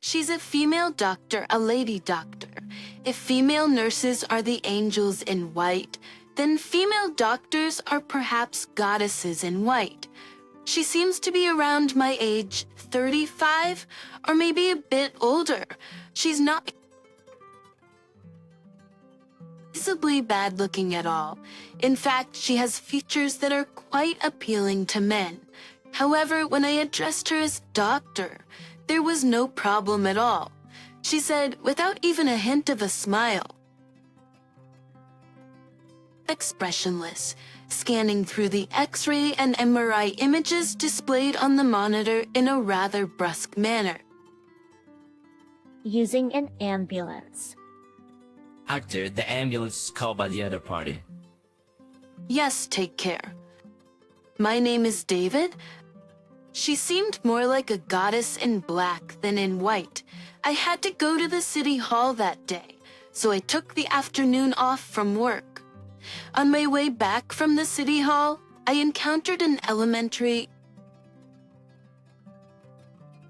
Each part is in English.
She's a female doctor, a lady doctor. If female nurses are the angels in white, then female doctors are perhaps goddesses in white. She seems to be around my age, 35, or maybe a bit older. She's not visibly bad looking at all. In fact, she has features that are quite appealing to men. However, when I addressed her as doctor, there was no problem at all. She said, without even a hint of a smile, expressionless, scanning through the X-ray and MRI images displayed on the monitor in a rather brusque manner. Using an ambulance. Actor, the ambulance is called by the other party. Yes, take care. My name is David. She seemed more like a goddess in black than in white. I had to go to the city hall that day, so I took the afternoon off from work. On my way back from the city hall, I encountered an elementary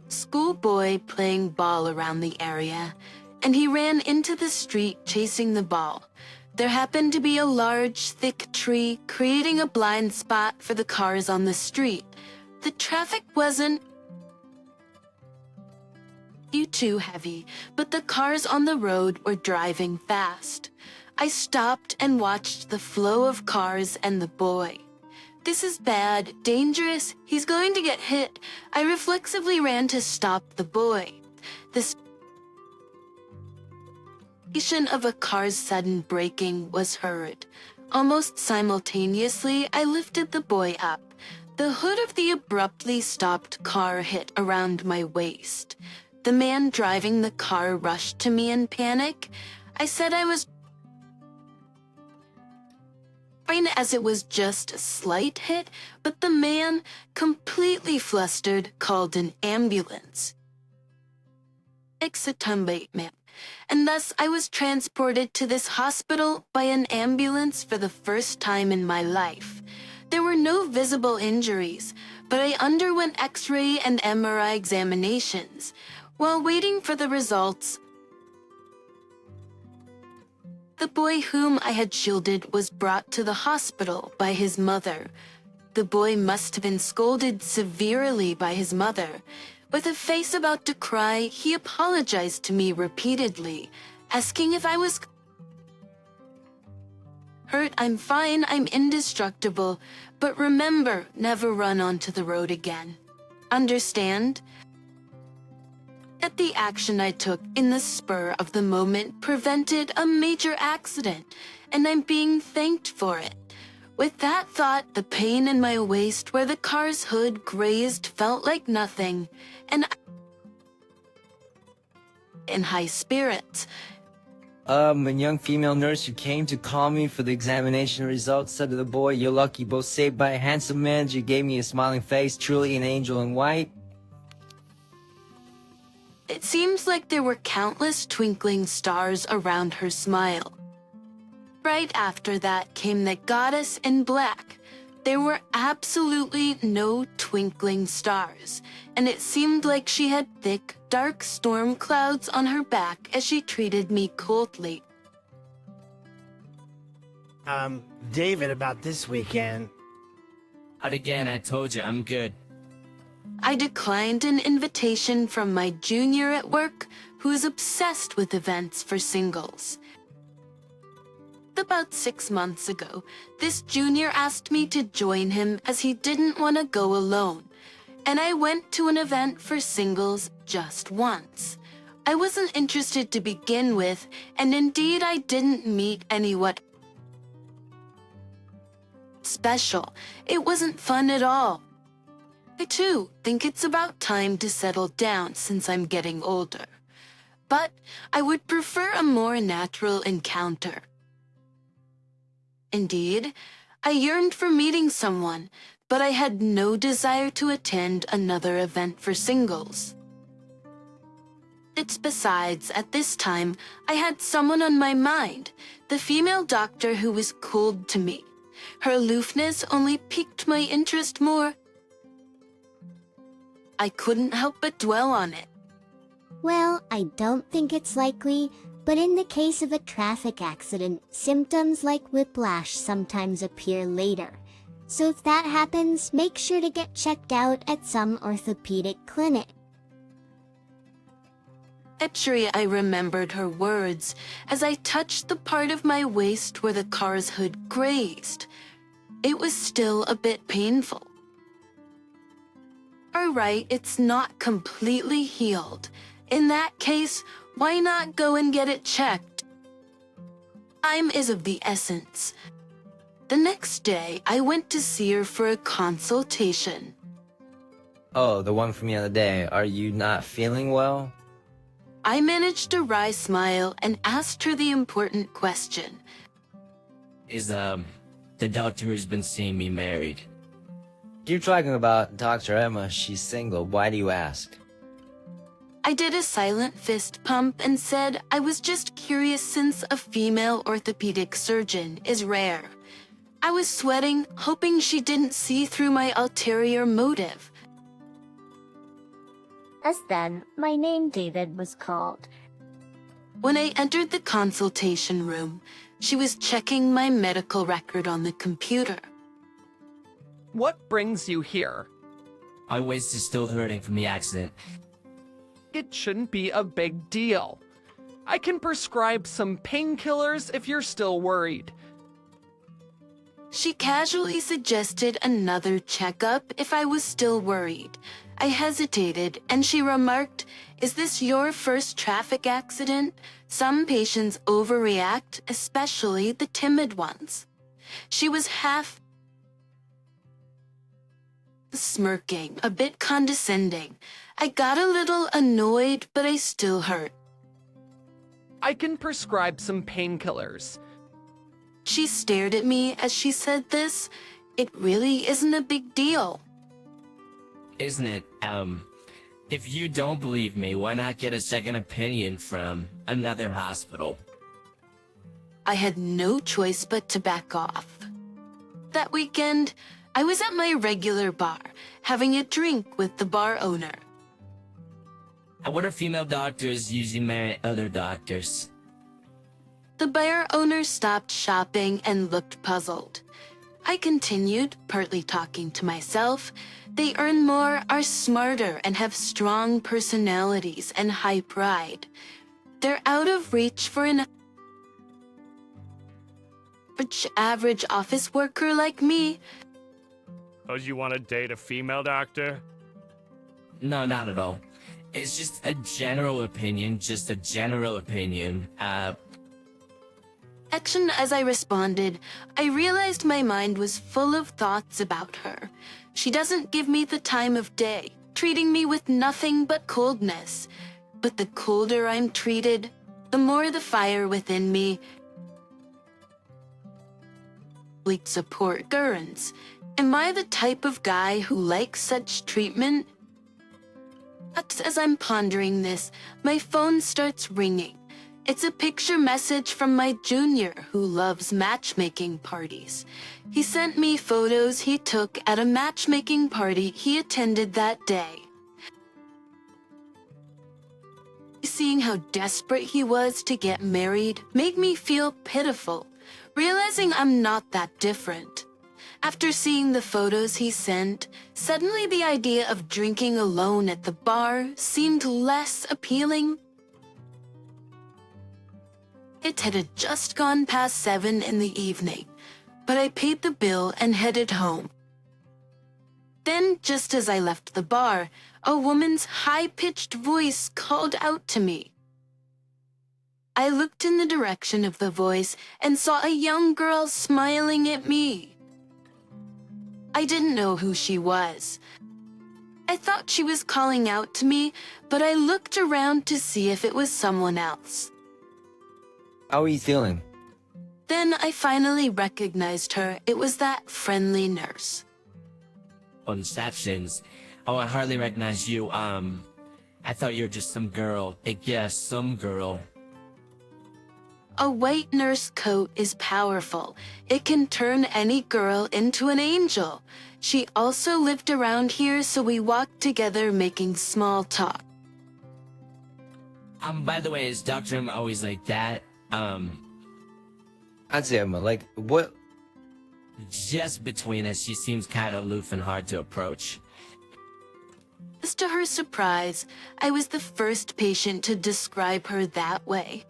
schoolboy playing ball around the area, and he ran into the street chasing the ball. There happened to be a large, thick tree creating a blind spot for the cars on the street. The traffic wasn't too heavy, but the cars on the road were driving fast. I stopped and watched the flow of cars and the boy. This is bad, dangerous, he's going to get hit. I reflexively ran to stop the boy. The sensation of a car's sudden braking was heard. Almost simultaneously, I lifted the boy up. The hood of the abruptly stopped car hit around my waist. The man driving the car rushed to me in panic. I said I was fine as it was just a slight hit, but the man, completely flustered, called an ambulance. Ma'am. And thus I was transported to this hospital by an ambulance for the first time in my life. There were no visible injuries, but I underwent X-ray and MRI examinations. While waiting for the results, the boy whom I had shielded was brought to the hospital by his mother. The boy must have been scolded severely by his mother. With a face about to cry, he apologized to me repeatedly, asking if I was hurt. I'm fine, I'm indestructible, but remember, never run onto the road again. Understand? That the action I took in the spur of the moment prevented a major accident, and I'm being thanked for it. With that thought, the pain in my waist where the car's hood grazed felt like nothing, and in high spirits. A young female nurse who came to call me for the examination results said to the boy, "You're lucky, both saved by a handsome man. You gave me a smiling face, truly an angel in white." It seems like there were countless twinkling stars around her smile. Right after that came the goddess in black. There were absolutely no twinkling stars, and it seemed like she had thick, dark storm clouds on her back as she treated me coldly. David, about this weekend. Out again, I told you, I'm good. I declined an invitation from my junior at work, who is obsessed with events for singles. About 6 months ago, this junior asked me to join him as he didn't want to go alone, and I went to an event for singles just once. I wasn't interested to begin with, and indeed I didn't meet anyone special. It wasn't fun at all. I too think it's about time to settle down since I'm getting older. But I would prefer a more natural encounter. Indeed, I yearned for meeting someone, but I had no desire to attend another event for singles. It's besides, at this time, I had someone on my mind, the female doctor who was cold to me. Her aloofness only piqued my interest more. I couldn't help but dwell on it. Well, I don't think it's likely, but in the case of a traffic accident, symptoms like whiplash sometimes appear later. So if that happens, make sure to get checked out at some orthopedic clinic. Actually, I remembered her words as I touched the part of my waist where the car's hood grazed. It was still a bit painful. Alright, it's not completely healed. In that case, why not go and get it checked? Time is of the essence. The next day, I went to see her for a consultation. Oh, the one from the other day. Are you not feeling well? I managed a wry smile and asked her the important question. Is, the doctor who's been seeing me married? You're talking about Dr. Emma. She's single. Why do you ask? I did a silent fist pump and said I was just curious since a female orthopedic surgeon is rare. I was sweating, hoping she didn't see through my ulterior motive. As then, my name David was called. When I entered the consultation room, she was checking my medical record on the computer. What brings you here? My waist is still hurting from the accident. It shouldn't be a big deal. I can prescribe some painkillers if you're still worried. She casually suggested another checkup if I was still worried. I hesitated, and she remarked, "Is this your first traffic accident? Some patients overreact, especially the timid ones." She was half smirking, a bit condescending. I got a little annoyed, but I still hurt. I can prescribe some painkillers. She stared at me as she said this. It really isn't a big deal. Isn't it? If you don't believe me, why not get a second opinion from another hospital? I had no choice but to back off. That weekend, I was at my regular bar, having a drink with the bar owner. And what are female doctors usually marry other doctors? The bar owner stopped shopping and looked puzzled. I continued, partly talking to myself. They earn more, are smarter, and have strong personalities and high pride. They're out of reach for an average office worker like me. Cause you want to date a female doctor? No, not at all. It's just a general opinion, Action as I responded, I realized my mind was full of thoughts about her. She doesn't give me the time of day, treating me with nothing but coldness. But the colder I'm treated, the more the fire within me support burns. Am I the type of guy who likes such treatment? As I'm pondering this, my phone starts ringing. It's a picture message from my junior who loves matchmaking parties. He sent me photos he took at a matchmaking party he attended that day. Seeing how desperate he was to get married made me feel pitiful, realizing I'm not that different. After seeing the photos he sent, suddenly the idea of drinking alone at the bar seemed less appealing. It had just gone past 7 in the evening, but I paid the bill and headed home. Then, just as I left the bar, a woman's high-pitched voice called out to me. I looked in the direction of the voice and saw a young girl smiling at me. I didn't know who she was. I thought she was calling out to me, but I looked around to see if it was someone else. How are you feeling? Then I finally recognized her. It was that friendly nurse. Conceptions. Oh, I hardly recognize you. I thought you were just some girl. Some girl. A white nurse coat is powerful. It can turn any girl into an angel. She also lived around here, so we walked together making small talk. By the way, is Dr. M always like that? I'd say I'm like, what? Just between us, she seems kind of aloof and hard to approach. As to her surprise, I was the first patient to describe her that way.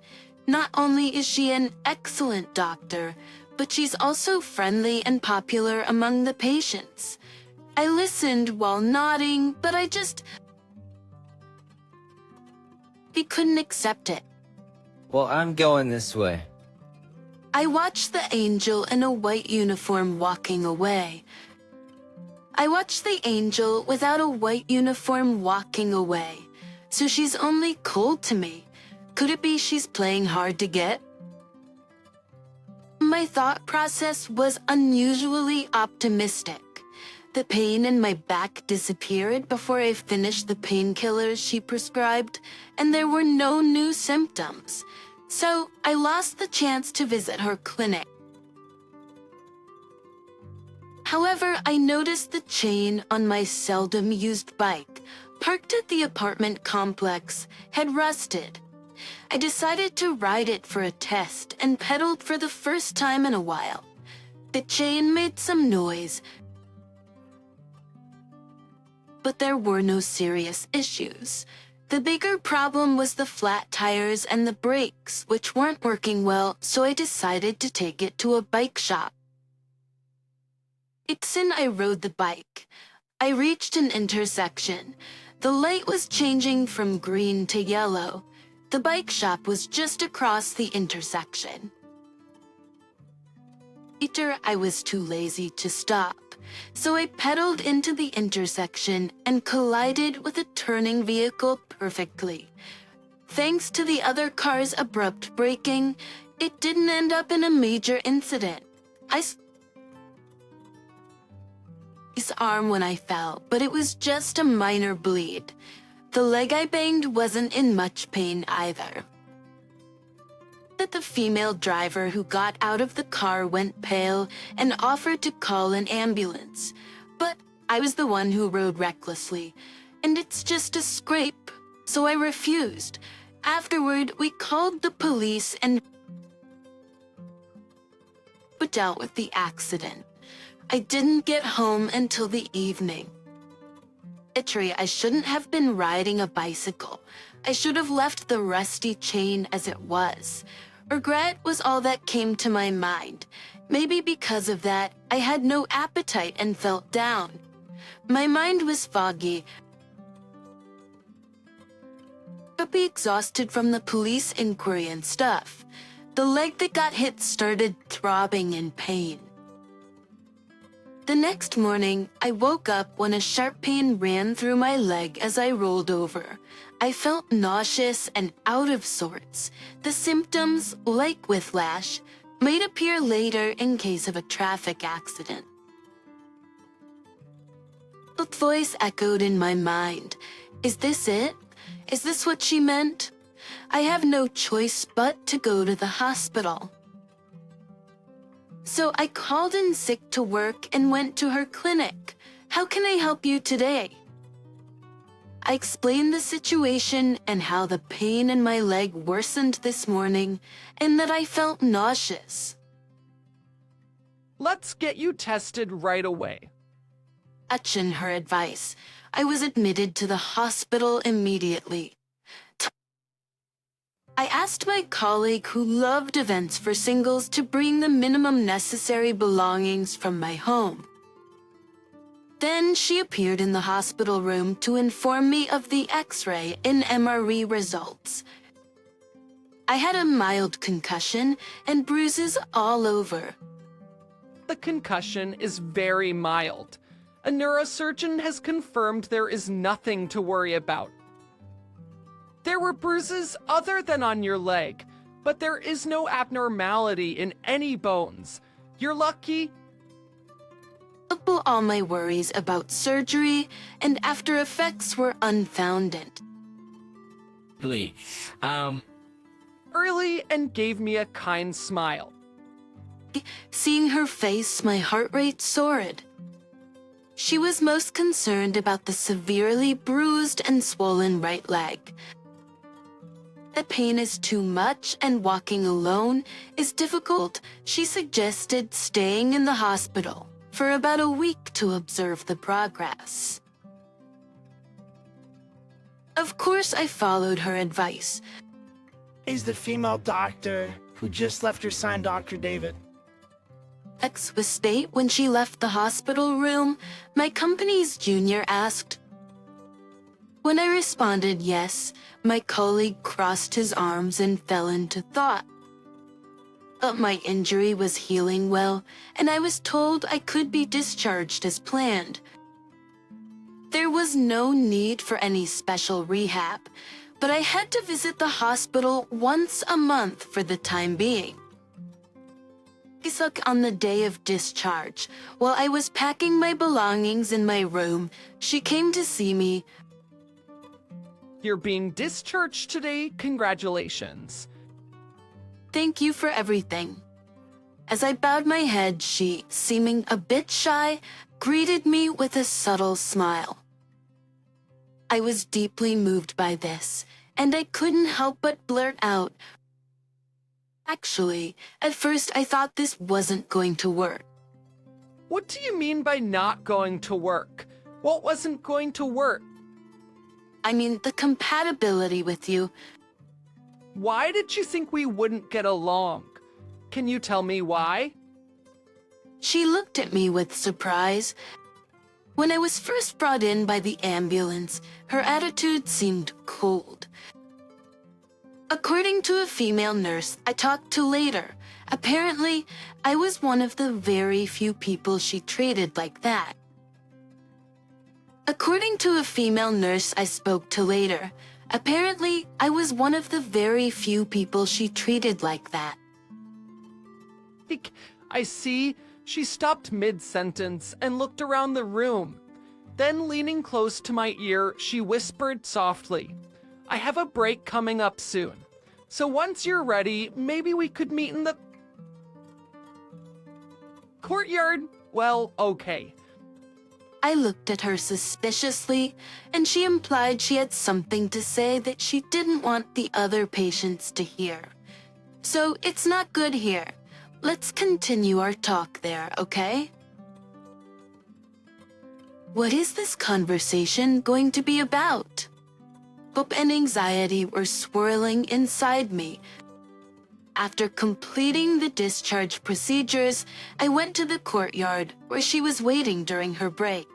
Not only is she an excellent doctor, but she's also friendly and popular among the patients. I listened while nodding, but I couldn't accept it. Well, I'm going this way. I watched the angel in a white uniform walking away. I watched the angel without a white uniform walking away. So she's only cold to me. Could it be she's playing hard to get? My thought process was unusually optimistic. The pain in my back disappeared before I finished the painkillers she prescribed, and there were no new symptoms. So I lost the chance to visit her clinic. However, I noticed the chain on my seldom-used bike, parked at the apartment complex, had rusted. I decided to ride it for a test and pedaled for the first time in a while. The chain made some noise, but there were no serious issues. The bigger problem was the flat tires and the brakes, which weren't working well, so I decided to take it to a bike shop. It's when I rode the bike. I reached an intersection. The light was changing from green to yellow. The bike shop was just across the intersection. Later, I was too lazy to stop, so I pedaled into the intersection and collided with a turning vehicle perfectly. Thanks to the other car's abrupt braking, it didn't end up in a major incident. His arm when I fell, but it was just a minor bleed. The leg I banged wasn't in much pain either. That the female driver who got out of the car went pale and offered to call an ambulance. But I was the one who rode recklessly, and it's just a scrape, so I refused. Afterward, we called the police and dealt with the accident. I didn't get home until the evening. Literally, I shouldn't have been riding a bicycle. I should have left the rusty chain as it was. Regret was all that came to my mind. Maybe because of that, I had no appetite and felt down. My mind was foggy, probably exhausted from the police inquiry and stuff. The leg that got hit started throbbing in pain. The next morning, I woke up when a sharp pain ran through my leg as I rolled over. I felt nauseous and out of sorts. The symptoms, like whiplash, might appear later in case of a traffic accident. The voice echoed in my mind. Is this it? Is this what she meant? I have no choice but to go to the hospital. So I called in sick to work and went to her clinic. How can I help you today? I explained the situation and how the pain in my leg worsened this morning and that I felt nauseous. Let's get you tested right away. Touching her advice, I was admitted to the hospital immediately. I asked my colleague who loved events for singles to bring the minimum necessary belongings from my home. Then she appeared in the hospital room to inform me of the X-ray and MRE results. I had a mild concussion and bruises all over. The concussion is very mild. A neurosurgeon has confirmed there is nothing to worry about. There were bruises other than on your leg, but there is no abnormality in any bones. You're lucky. All my worries about surgery and after effects were unfounded. Early and gave me a kind smile. Seeing her face, my heart rate soared. She was most concerned about the severely bruised and swollen right leg. the pain is too much and walking alone is difficult, she suggested staying in the hospital for about a week to observe the progress. Of course, I followed her advice. Is the female doctor who just left her sign Dr. David? X was state when she left the hospital room, my company's junior asked. When I responded yes, my colleague crossed his arms and fell into thought. But my injury was healing well, and I was told I could be discharged as planned. There was no need for any special rehab, but I had to visit the hospital once a month for the time being. On the day of discharge, while I was packing my belongings in my room, she came to see me. You're being discharged today. Congratulations. Thank you for everything. As I bowed my head, she, seeming a bit shy, greeted me with a subtle smile. I was deeply moved by this, and I couldn't help but blurt out, "Actually, at first I thought this wasn't going to work." What do you mean by not going to work? What wasn't going to work? I mean, the compatibility with you. Why did you think we wouldn't get along? Can you tell me why? She looked at me with surprise. When I was first brought in by the ambulance, her attitude seemed cold. According to a female nurse I talked to later, apparently I was one of the very few people she treated like that. According to a female nurse I spoke to later, apparently I was one of the very few people she treated like that. I see. She stopped mid-sentence and looked around the room. Then, leaning close to my ear, she whispered softly, "I have a break coming up soon. So once you're ready, maybe we could meet in the courtyard." Well, okay. I looked at her suspiciously, and she implied she had something to say that she didn't want the other patients to hear. So it's not good here. Let's continue our talk there, okay? What is this conversation going to be about? Hope and anxiety were swirling inside me. After completing the discharge procedures, I went to the courtyard where she was waiting during her break.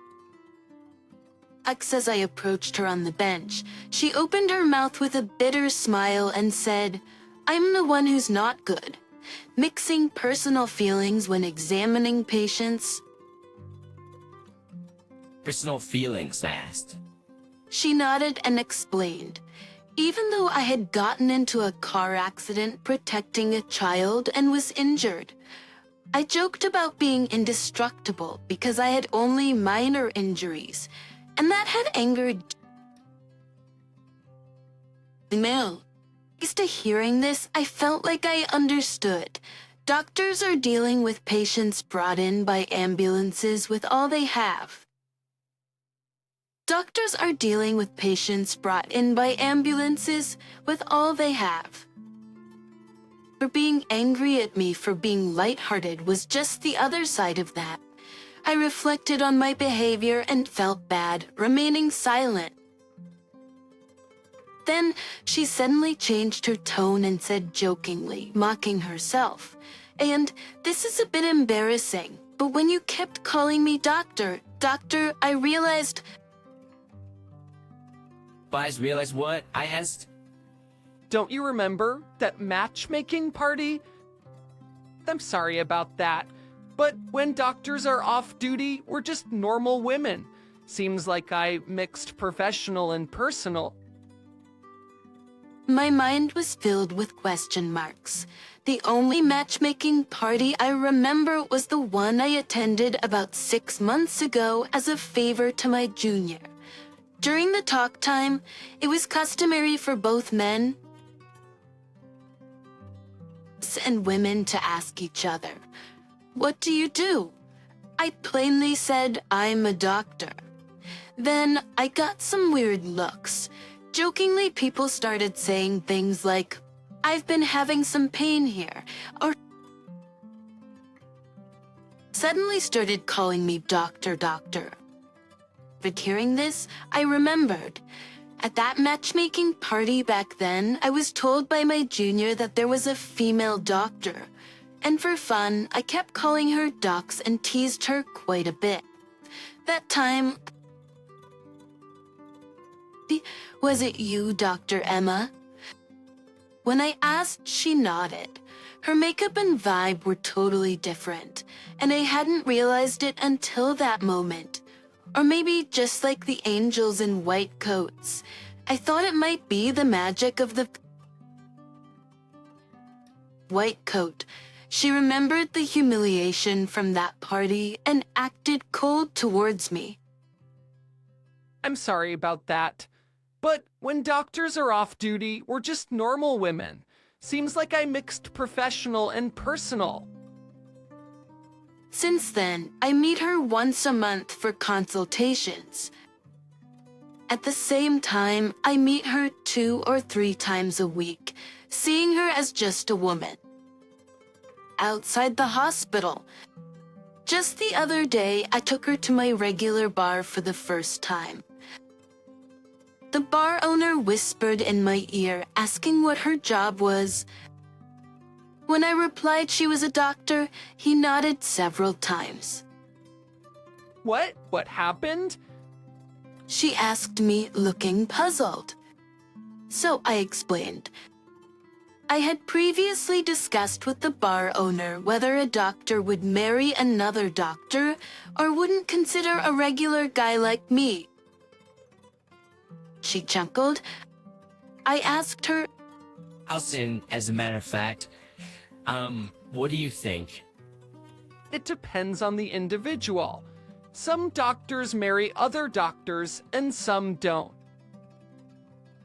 As I approached her on the bench, she opened her mouth with a bitter smile and said, "I'm the one who's not good. Mixing personal feelings when examining patients." Personal feelings asked. She nodded and explained. Even though I had gotten into a car accident protecting a child and was injured, I joked about being indestructible because I had only minor injuries, and that had angered Mel. Used to hearing this, I felt like I understood. Doctors are dealing with patients brought in by ambulances with all they have. Doctors are dealing with patients brought in by ambulances with all they have. For being angry at me for being lighthearted was just the other side of that. I reflected on my behavior and felt bad, remaining silent. Then she suddenly changed her tone and said jokingly, mocking herself, "And this is a bit embarrassing, but when you kept calling me doctor, I realized..." Guys, realize what? I asked. Don't you remember that matchmaking party? I'm sorry about that, but when doctors are off duty, we're just normal women. Seems like I mixed professional and personal. My mind was filled with question marks. The only matchmaking party I remember was the one I attended about 6 months ago as a favor to my junior. During the talk time, it was customary for both men and women to ask each other, "What do you do?" I plainly said, "I'm a doctor." Then I got some weird looks. Jokingly, people started saying things like, "I've been having some pain here," or suddenly started calling me doctor, doctor. But hearing this, I remembered. At that matchmaking party back then, I was told by my junior that there was a female doctor. And for fun, I kept calling her Docs and teased her quite a bit. That time, "Was it you, Dr. Emma?" When I asked, she nodded. Her makeup and vibe were totally different, and I hadn't realized it until that moment. Or maybe just like the angels in white coats, I thought it might be the magic of the white coat. She remembered the humiliation from that party and acted cold towards me. I'm sorry about that. But when doctors are off duty, we're just normal women. Seems like I mixed professional and personal. Since then, I meet her once a month for consultations. At the same time, I meet her 2 or 3 times a week, seeing her as just a woman. Outside the hospital. Just the other day, I took her to my regular bar for the first time. The bar owner whispered in my ear, asking what her job was. When I replied she was a doctor, he nodded several times. What? What happened? She asked me, looking puzzled. So I explained. I had previously discussed with the bar owner whether a doctor would marry another doctor or wouldn't consider a regular guy like me. She chuckled. I asked her, Alison, as a matter of fact, what do you think? It depends on the individual. Some doctors marry other doctors and some don't.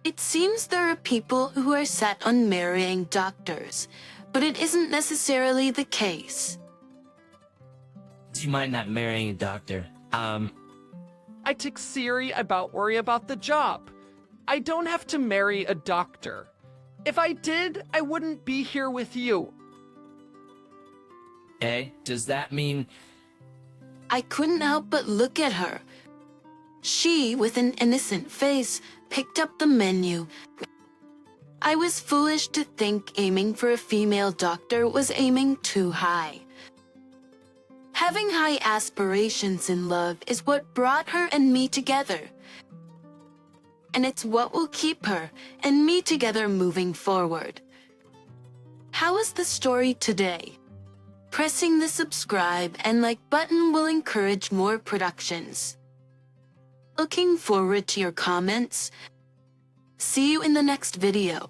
"It seems there are people who are set on marrying doctors, but it isn't necessarily the case." Do you mind not marrying a doctor? I take Siri about worry about the job. I don't have to marry a doctor. If I did, I wouldn't be here with you. Eh? Does that mean... I couldn't help but look at her. She, with an innocent face, picked up the menu. I was foolish to think aiming for a female doctor was aiming too high. Having high aspirations in love is what brought her and me together. And it's what will keep her and me together moving forward. How was the story today? Pressing the subscribe and like button will encourage more productions. Looking forward to your comments. See you in the next video.